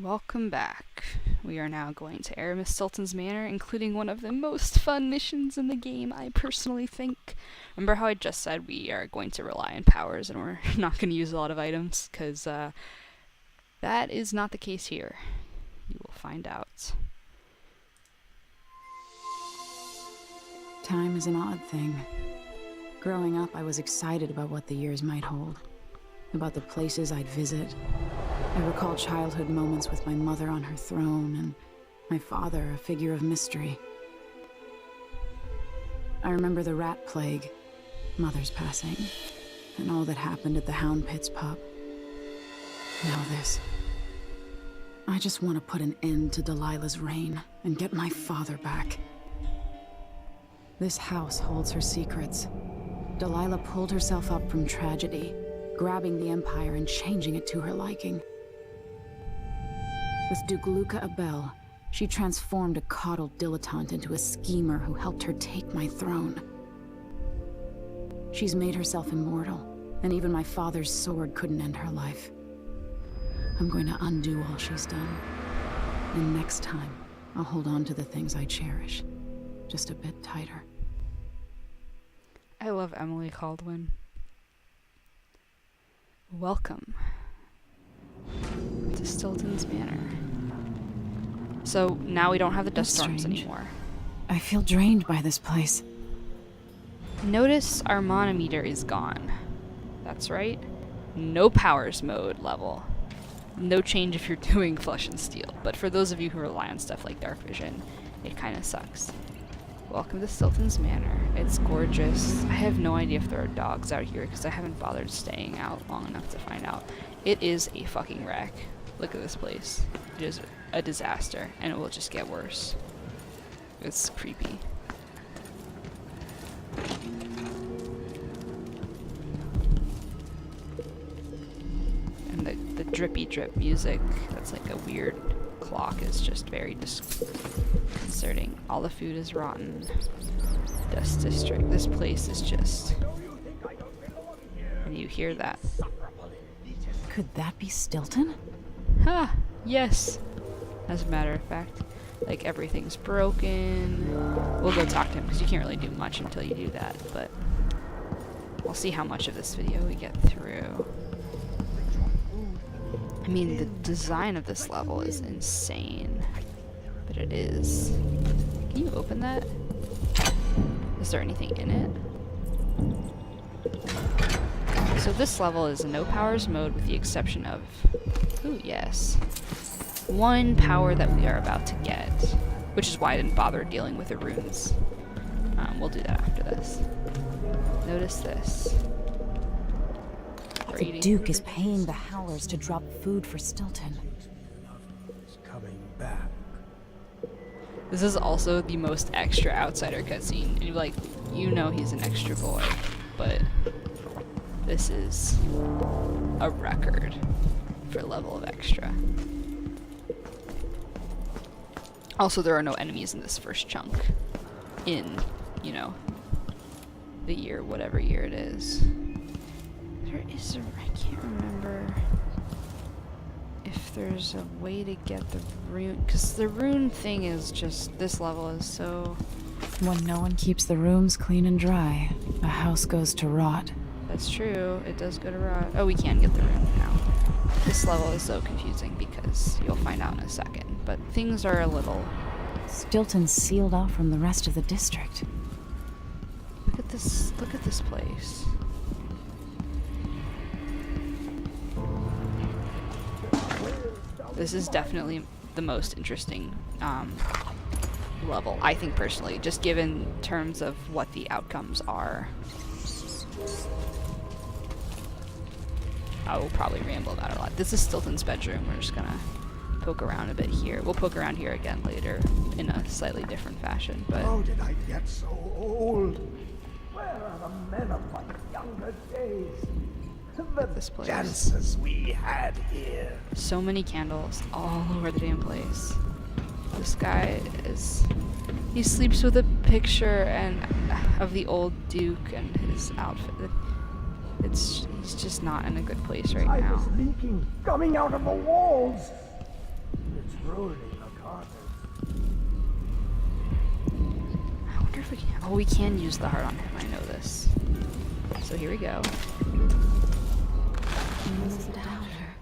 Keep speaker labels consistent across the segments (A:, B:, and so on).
A: Welcome back. We are now going to Aramis Stilton's manor, including one of the most fun missions in the game, I personally think. Remember how I just said we are going to rely on powers and we're not going to use a lot of items? Because that is not the case here. You will find out.
B: Time is an odd thing. Growing up, I was excited about what the years might hold, about the places I'd visit. I recall childhood moments with my mother on her throne, and my father, a figure of mystery. I remember the rat plague, mother's passing, and all that happened at the Hound Pit's pub. Now this. I just want to put an end to Delilah's reign and get my father back. This house holds her secrets. Delilah pulled herself up from tragedy, grabbing the Empire and changing it to her liking. With Duke Luca Abel, she transformed a coddled dilettante into a schemer who helped her take my throne. She's made herself immortal, and even my father's sword couldn't end her life. I'm going to undo all she's done. And next time, I'll hold on to the things I cherish, just a bit tighter.
A: I love Emily Caldwin. Welcome to Stilton's manor. So now we don't have the dust storms anymore.
B: I feel drained by this place.
A: Notice our manometer is gone. That's right. No powers mode level. No change if you're doing flesh and steel, but for those of you who rely on stuff like dark vision, it kind of sucks. Welcome to Stilton's manor. It's gorgeous. I have no idea if there are dogs out here because I haven't bothered staying out long enough to find out. It is a fucking wreck. Look at this place. It is a disaster, and it will just get worse. It's creepy. And the drippy drip music, that's like a weird clock, is just very disconcerting. All the food is rotten. Dust district. This place is just... And you hear that.
B: Could that be Stilton?
A: Ha! Yes! As a matter of fact. Like, everything's broken. We'll go talk to him, because you can't really do much until you do that, but... We'll see how much of this video we get through. I mean, the design of this level is insane. But it is. Can you open that? Is there anything in it? So this level is a no powers mode with the exception of... Ooh, yes. One power that we are about to get. Which is why I didn't bother dealing with the runes. We'll do that after this. Notice this.
B: The Duke is paying the Howlers to drop food for Stilton.
C: Coming back.
A: This is also the most extra outsider cutscene. And you're like, you know he's an extra boy. But this is a record for level of extra. Also, there are no enemies in this first chunk. In, you know, the year, whatever year it is. There is a... I can't remember if there's a way to get the rune... Because the rune thing is just... This level is so...
B: When no one keeps the rooms clean and dry, a house goes to rot.
A: That's true. It does go to rot. Oh, we can get the rune now. This level is so confusing because you'll find out in a second. But things are a little...
B: Stilton's sealed off from the rest of the district.
A: Look at this. Look at this place. This is definitely the most interesting level, I think personally, just given terms of what the outcomes are. I will probably ramble about it a lot. This is Stilton's bedroom. We're just gonna poke around a bit here. We'll poke around here again later in a slightly different fashion, but...
C: How did I get so old? Where are the men of my younger days?
A: This place.
C: Chances we had here.
A: So many candles all over the damn place. This guy is... He sleeps with a picture and of the old Duke and his outfit. He's just not in a good place right
C: I
A: now.
C: was leaking, coming out of the walls. rolling a carpet.
A: I wonder if we can. Oh, we can use the heart on him. I know this. So here we go.
B: He was a doubter.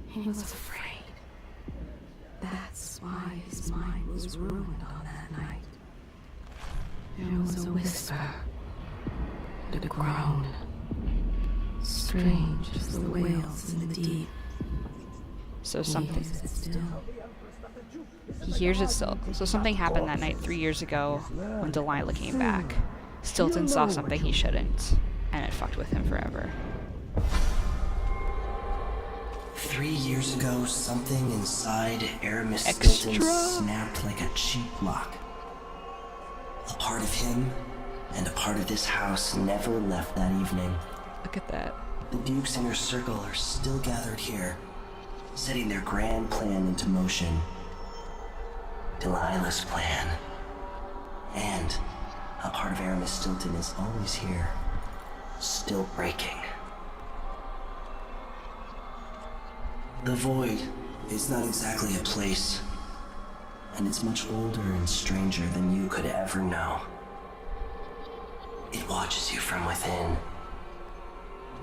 B: He was afraid. That's why his mind was ruined on that night. There was a whisper, and a groan, strange as the whales in the deep.
A: So something.
B: He hears it still.
A: He hears it still. So something happened that night 3 years ago when Delilah came back. Stilton saw something he shouldn't, and it fucked with him forever.
D: 3 years ago, something inside Aramis
A: Extra.
D: Stilton snapped like a cheap lock. A part of him and a part of this house never left that evening.
A: Look at that.
D: The Duke's inner circle are still gathered here, setting their grand plan into motion. Delilah's plan. And a part of Aramis Stilton is always here, still breaking. The Void is not exactly a place, and it's much older and stranger than you could ever know. It watches you from within.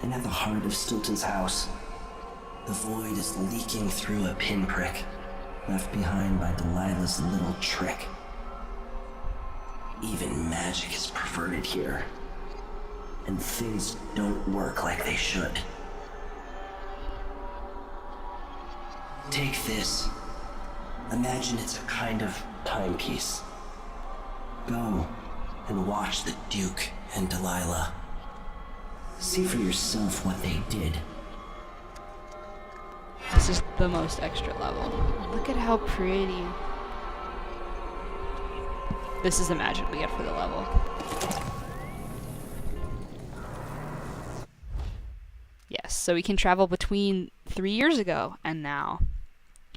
D: And at the heart of Stilton's house, the Void is leaking through a pinprick left behind by Delilah's little trick. Even magic is perverted here, and things don't work like they should. Take this. Imagine it's a kind of timepiece. Go and watch the Duke and Delilah. See for yourself what they did.
A: This is the most extra level. Look at how pretty. This is the magic we get for the level. Yes, so we can travel between 3 years ago and now.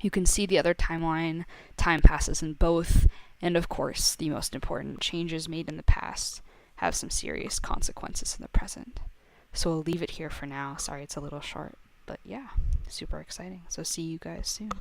A: You can see the other timeline. Time passes in both. And of course, the most important, changes made in the past have some serious consequences in the present. So we'll leave it here for now. Sorry it's a little short. But yeah, super exciting. So see you guys soon.